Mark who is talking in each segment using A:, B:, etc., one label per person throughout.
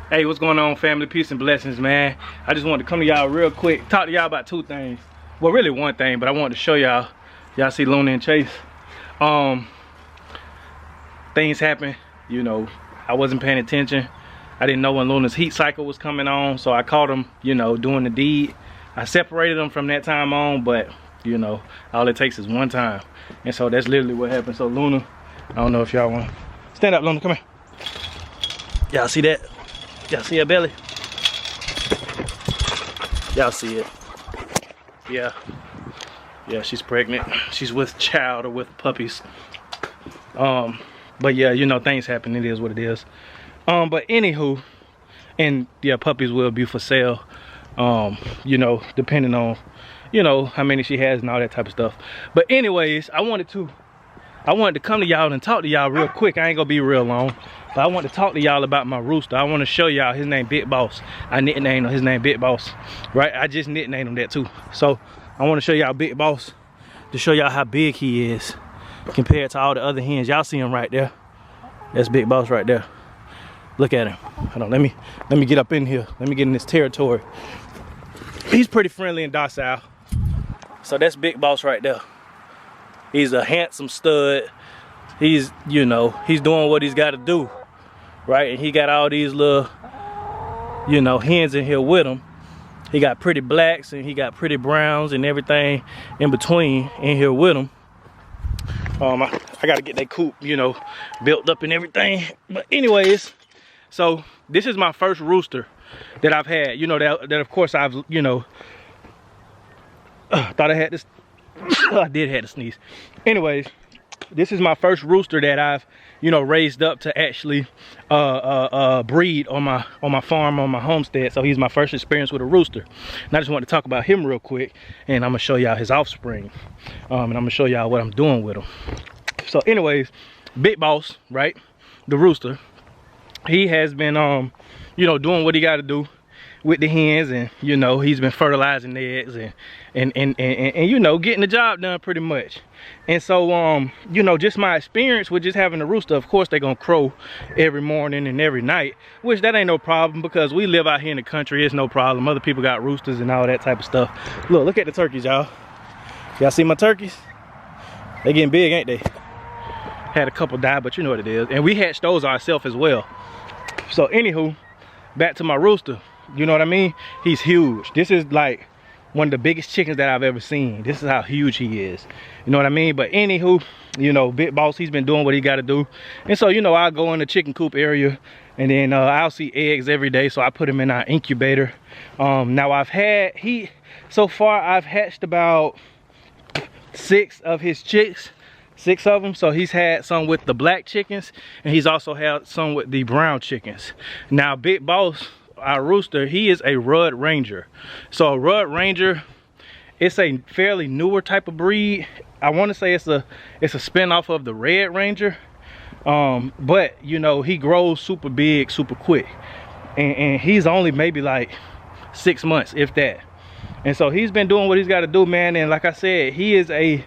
A: Hey, what's going on, family? Peace and blessings, man. I just wanted to come to y'all real quick, talk to y'all about two things. Well, really one thing, but I wanted to show y'all. Y'all see Luna and Chase. Things happen, you know. I wasn't paying attention. I didn't know when Luna's heat cycle was coming on, so I caught them, you know, doing the deed. I separated them from that time on, but you know, all it takes is one time, and so that's literally what happened. So Luna, I don't know if y'all want to stand up. Luna, come here. Y'all see that? Y'all see her belly? Y'all see it? Yeah. Yeah, she's pregnant. She's with child or with puppies. But yeah, you know, things happen. It is what it is. But anywho, and yeah, puppies will be for sale. You know, depending on, you know, how many she has and all that type of stuff. But anyways, I wanted to come to y'all and talk to y'all real quick. I ain't gonna be real long. But I want to talk to y'all about my rooster. I want to show y'all his name Big Boss. I nicknamed him his name Big Boss, right? I just nicknamed him that too. So I want to show y'all Big Boss to show y'all how big he is compared to all the other hens. Y'all see him right there? That's Big Boss right there. Look at him. Hold on, let me get up in here. Let me get in this territory. He's pretty friendly and docile. So that's Big Boss right there. He's a handsome stud. He's, you know, he's doing what he's got to do. Right, and he got all these little, you know, hens in here with him. He got pretty blacks and he got pretty browns and everything in between in here with him. I gotta get that coop, you know, built up and everything. But anyways, so this is my first rooster that I've had. You know, that of course I've, you know, thought I had this. I did have to sneeze. Anyways, this is my first rooster that I've, you know, raised up to actually breed on my farm, on my homestead. So he's my first experience with a rooster. And I just want to talk about him real quick, and I'm gonna show y'all his offspring, and I'm gonna show y'all what I'm doing with him. So anyways, Big Boss, right, the rooster, he has been you know, doing what he got to do with the hens, and you know, he's been fertilizing the eggs and you know, getting the job done pretty much. And so you know, just my experience with just having a rooster, of course they're gonna crow every morning and every night, which that ain't no problem because we live out here in the country. It's no problem. Other people got roosters and all that type of stuff. Look at the turkeys, y'all. Y'all see my turkeys? They getting big, ain't they? Had a couple die, but you know what it is. And we hatched those ourselves as well. So anywho, back to my rooster. You know what I mean? He's huge. This is like one of the biggest chickens that I've ever seen. This is how huge he is. You know what I mean? But anywho, you know, Big Boss, he's been doing what he got to do. And so, you know, I'll go in the chicken coop area, and then I'll see eggs every day. So I put him in our incubator. Now so far I've hatched about 6 of his chicks. 6 of them. So he's had some with the black chickens, and he's also had some with the brown chickens. Now Big Boss, our rooster, he is a Rudd Ranger. So a Rudd Ranger, it's a fairly newer type of breed. I want to say it's a spin-off of the Red Ranger, but you know, he grows super big super quick, and he's only maybe like 6 months, if that. And so he's been doing what he's got to do, man. And like I said, he is a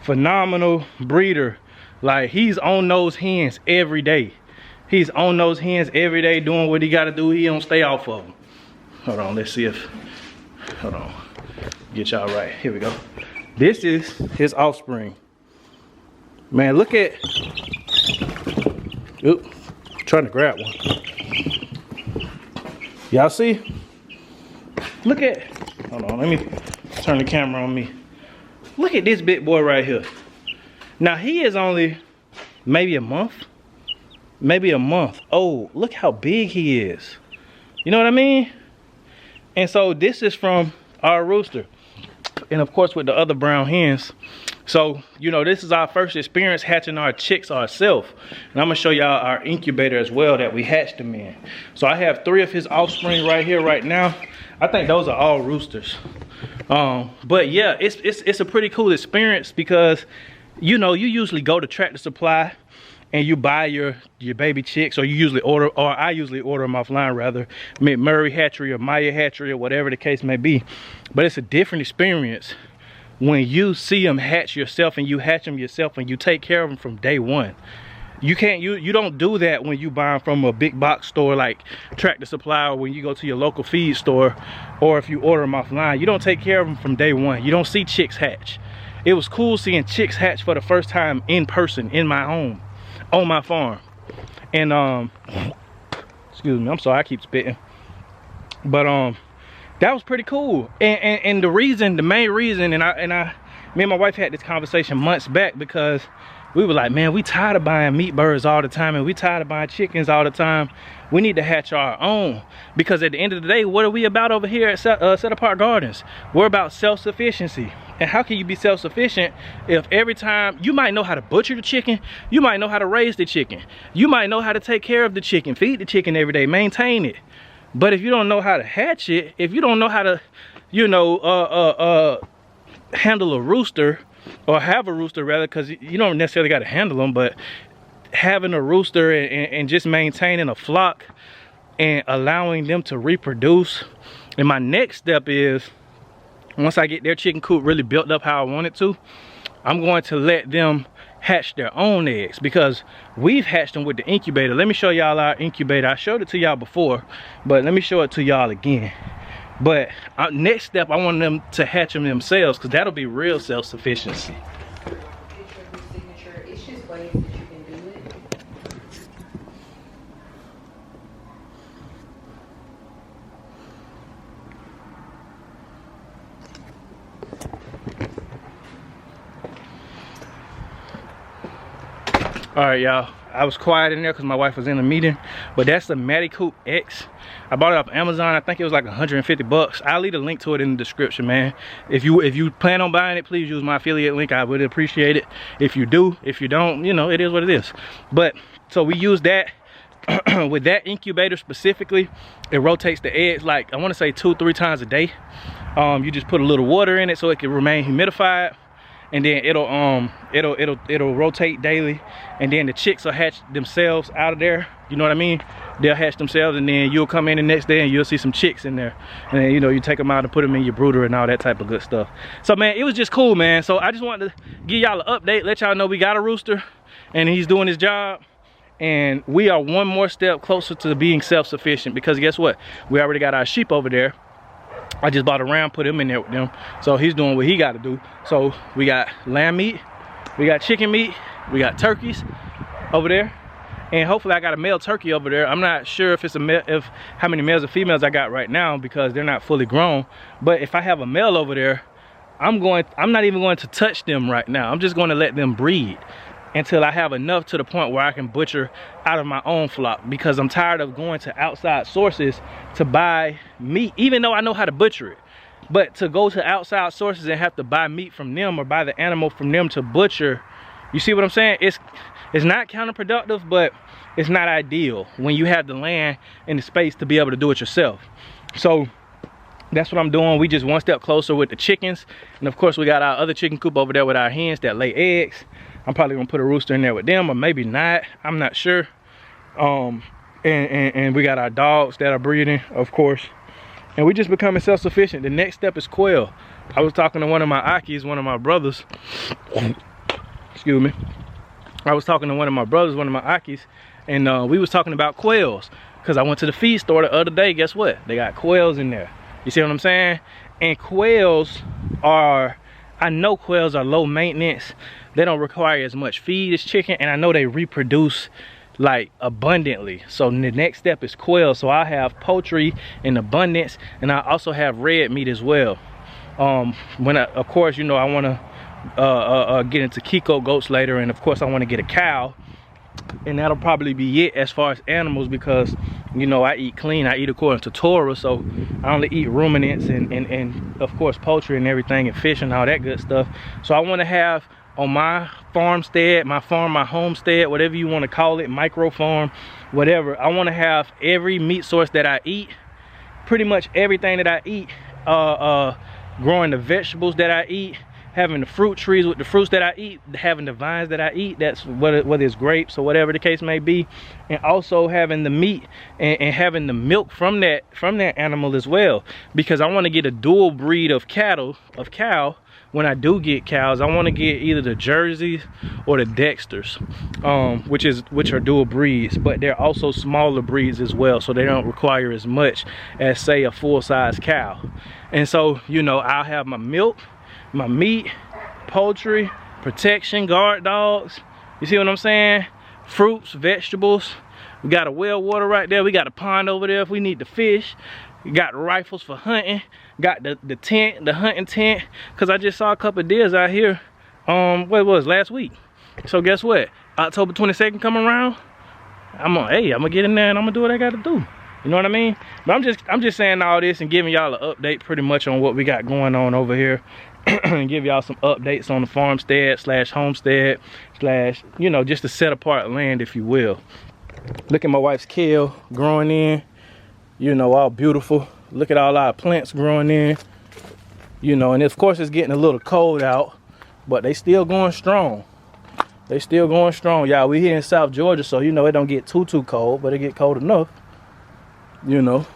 A: phenomenal breeder. Like, he's on those hens every day. He's on those hens every day doing what he got to do. He don't stay off of them. Hold on, let's see if, hold on, get y'all right. Here we go. This is his offspring. Man, look at, oop, trying to grab one. Y'all see? Look at, hold on, let me turn the camera on me. Look at this big boy right here. Now he is only maybe a month. Maybe a month. Oh, look how big he is. You know what I mean? And so this is from our rooster. And of course with the other brown hens. So, you know, this is our first experience hatching our chicks ourselves. And I'm gonna show y'all our incubator as well that we hatched them in. So I have 3 of his offspring right here right now. I think those are all roosters. But yeah, it's a pretty cool experience because, you know, you usually go to Tractor Supply and you buy your baby chicks, or you usually order, or I usually order them offline rather, McMurray Hatchery or Maya Hatchery or whatever the case may be. But it's a different experience when you see them hatch yourself and you hatch them yourself and you take care of them from day one. You can't, you don't do that when you buy from a big box store like Tractor Supply, or when you go to your local feed store, or if you order them offline. You don't take care of them from day one. You don't see chicks hatch. It was cool seeing chicks hatch for the first time in person in my home, on my farm. And excuse me, I'm sorry, I keep spitting. But that was pretty cool. And the main reason, me and my wife had this conversation months back, because we were like, man, we tired of buying meat birds all the time, and we tired of buying chickens all the time. We need to hatch our own, because at the end of the day, what are we about over here at Set Apart Gardens? We're about self-sufficiency. And how can you be self-sufficient if every time, you might know how to butcher the chicken, you might know how to raise the chicken, you might know how to take care of the chicken, feed the chicken every day, maintain it. But if you don't know how to hatch it, if you don't know how to, you know, handle a rooster, or have a rooster rather, because you don't necessarily got to handle them, but having a rooster and just maintaining a flock and allowing them to reproduce. And my next step is, once I get their chicken coop really built up how I want it to, I'm going to let them hatch their own eggs, because we've hatched them with the incubator. Let me show y'all our incubator. I showed it to y'all before, but let me show it to y'all again. But next step, I want them to hatch them themselves, because that'll be real self-sufficiency.
B: It's just ways that you can do it.
A: All right, y'all, I was quiet in there because my wife was in a meeting, but that's the Matty Coop X. I bought it off Amazon. I think it was like 150 bucks. I'll leave a link to it in the description, man. If you plan on buying it, please use my affiliate link. I would appreciate it. If you do, if you don't, you know, it is what it is. But so we use that with that incubator specifically. It rotates the eggs like, I want to say 2-3 times a day. You just put a little water in it so it can remain humidified, and then it'll rotate daily, and then the chicks will hatch themselves out of there. You know what I mean? They'll hatch themselves, and then you'll come in the next day and you'll see some chicks in there, and then, you know, you take them out and put them in your brooder and all that type of good stuff. So man, it was just cool, man. So I just wanted to give y'all an update, let y'all know we got a rooster and he's doing his job, and we are one more step closer to being self-sufficient, because guess what, we already got our sheep over there. I just bought a ram, put him in there with them, so he's doing what he got to do. So we got lamb meat, we got chicken meat, we got turkeys over there, and hopefully I got a male turkey over there. I'm not sure if it's a male, how many males or females I got right now, because they're not fully grown. But if I have a male over there, I'm not even going to touch them right now. I'm just going to let them breed until I have enough to the point where I can butcher out of my own flock, because I'm tired of going to outside sources to buy meat, even though I know how to butcher it. But to go to outside sources and have to buy meat from them, or buy the animal from them to butcher, you see what I'm saying? It's not counterproductive, but it's not ideal when you have the land and the space to be able to do it yourself. So that's what I'm doing. We just one step closer with the chickens, and of course we got our other chicken coop over there with our hens that lay eggs. I'm probably gonna put a rooster in there with them, or maybe not, I'm not sure. And we got our dogs that are breeding, of course, and we just becoming self-sufficient. The next step is quail. I was talking to one of my Akis, one of my brothers, excuse me. I was talking to one of my brothers, one of my Akis, and we was talking about quails, because I went to the feed store the other day. Guess what? They got quails in there. You see what I'm saying? And quails are, I know quails are low maintenance. They don't require as much feed as chicken, and I know they reproduce like abundantly. So the next step is quail. So I have poultry in abundance, and I also have red meat as well. Of course, you know, I want to get into Kiko goats later, and of course I want to get a cow, and that'll probably be it as far as animals, because you know I eat clean, I eat according to Torah, so I only eat ruminants and of course poultry and everything, and fish and all that good stuff. So I want to have on my farmstead, my farm, my homestead, whatever you want to call it, micro farm, whatever, I want to have every meat source that I eat, pretty much everything that I eat, growing the vegetables that I eat, having the fruit trees with the fruits that I eat, having the vines that I eat, that's whether it's grapes or whatever the case may be, and also having the meat and having the milk from that animal as well, because I want to get a dual breed of cow when I do get cows, I want to get either the Jerseys or the Dexters, which are dual breeds, but they're also smaller breeds as well, so they don't require as much as, say, a full-size cow. And so, you know, I'll have my milk, my meat, poultry, protection, guard dogs, you see what I'm saying? Fruits, vegetables. We got a well water right there. We got a pond over there if we need to fish. We got rifles for hunting. Got the tent, the hunting tent. Cause I just saw a couple of deers out here. What was last week? So guess what? October 22nd come around. I'm gonna get in there and I'm gonna do what I gotta do. You know what I mean? But I'm just saying all this and giving y'all an update pretty much on what we got going on over here. And give y'all some updates on the farmstead / homestead / you know, just to set apart land, if you will. Look at my wife's kale growing in, you know, all beautiful. Look at all our plants growing in, you know, and of course it's getting a little cold out, but they still going strong. They still going strong, y'all. We here in South Georgia, so you know it don't get too cold, but it get cold enough, you know.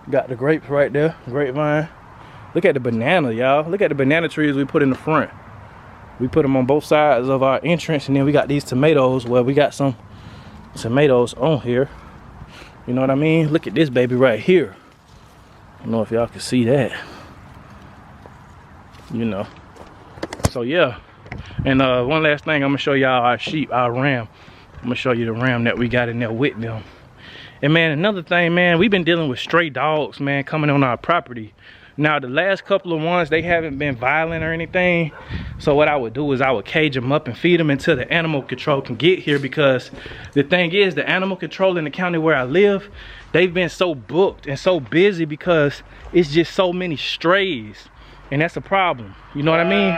A: Got the grapes right there, grapevine. Look at the banana, y'all. Look at the banana trees we put in the front. We put them on both sides of our entrance, and then we got these tomatoes. Well, we got some tomatoes on here. You know what I mean? Look at this baby right here. I don't know if y'all can see that. You know. So yeah. And one last thing, I'm gonna show y'all our sheep, our ram. I'm gonna show you the ram that we got in there with them. And man, another thing, man, we've been dealing with stray dogs, man, coming on our property. Now, the last couple of ones, they haven't been violent or anything. So what I would do is I would cage them up and feed them until the animal control can get here, because the thing is, the animal control in the county where I live, they've been so booked and so busy because it's just so many strays. And that's a problem. You know what I mean?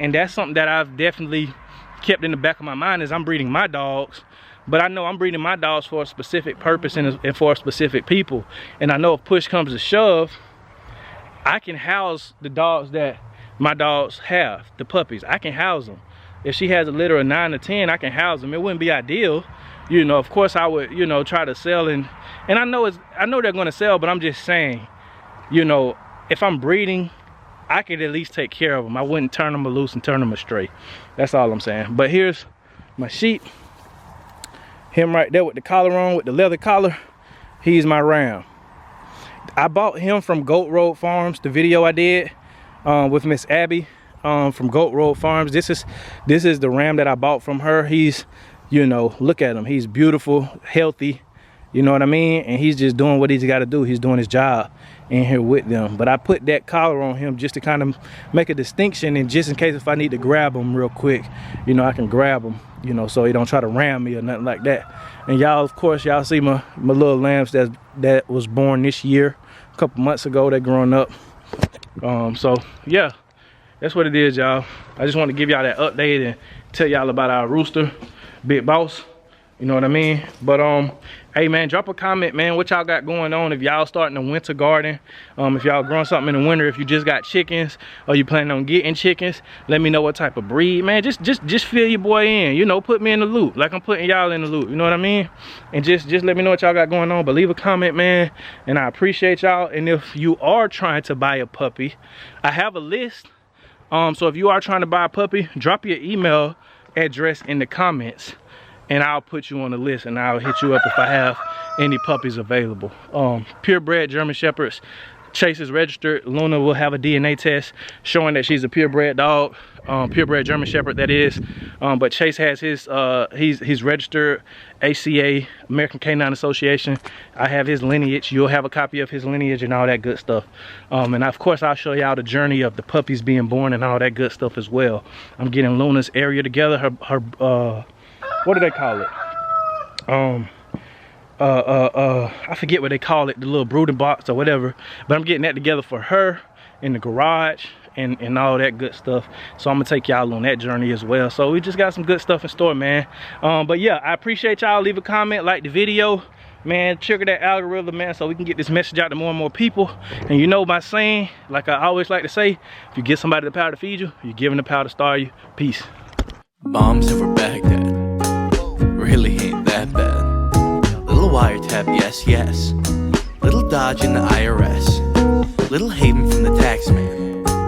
A: And that's something that I've definitely kept in the back of my mind, is I'm breeding my dogs. But I know I'm breeding my dogs for a specific purpose and for specific people. And I know if push comes to shove, I can house the dogs that my dogs have, the puppies. I can house them. If she has a litter of 9 or 10, I can house them. It wouldn't be ideal, you know. Of course, I would, you know, try to sell, and I know they're going to sell. But I'm just saying, you know, if I'm breeding, I could at least take care of them. I wouldn't turn them loose and turn them astray. That's all I'm saying. But here's my sheep. Him right there with the collar on, with the leather collar. He's my ram. I bought him from Goat Road Farms, the video I did with Miss Abby from Goat Road Farms. This is the ram that I bought from her. He's, you know, look at him. He's beautiful, healthy, you know what I mean? And he's just doing what he's got to do. He's doing his job in here with them. But I put that collar on him just to kind of make a distinction, and just in case if I need to grab him real quick, you know, I can grab him, you know, so he don't try to ram me or nothing like that. And y'all, of course, y'all see my little lambs that was born this year, a couple months ago. They're growing up. So yeah, that's what it is, y'all. I just want to give y'all that update and tell y'all about our rooster, Big Boss. You know what I mean? But hey man, drop a comment, man, what y'all got going on. If y'all starting a winter garden, if y'all growing something in the winter, if you just got chickens or you planning on getting chickens, let me know what type of breed, man. Just fill your boy in, you know, put me in the loop like I'm putting y'all in the loop, you know what I mean? And just let me know what y'all got going on. But leave a comment, man, and I appreciate y'all. And if you are trying to buy a puppy, I have a list. So if you are trying to buy a puppy, drop your email address in the comments, and I'll put you on the list, and I'll hit you up if I have any puppies available. Purebred German Shepherds. Chase is registered. Luna will have a DNA test showing that she's a purebred dog. Purebred German Shepherd, that is. But Chase has his, he's registered ACA, American Canine Association. I have his lineage. You'll have a copy of his lineage and all that good stuff. And of course, I'll show y'all the journey of the puppies being born and all that good stuff as well. I'm getting Luna's area together. Her what do they call it? I forget what they call it, the little brooding box or whatever. But I'm getting that together for her in the garage and all that good stuff. So I'm gonna take y'all on that journey as well. So we just got some good stuff in store, man. But yeah, I appreciate y'all. Leave a comment, like the video, man. Trigger that algorithm, man, so we can get this message out to more and more people. And you know my saying, like I always like to say, if you give somebody the power to feed you, you're giving the power to starve you. Peace.
C: Bombs over Baghdad really ain't that bad. Little wiretap, yes, yes. Little dodge in the IRS. Little haven from the taxman.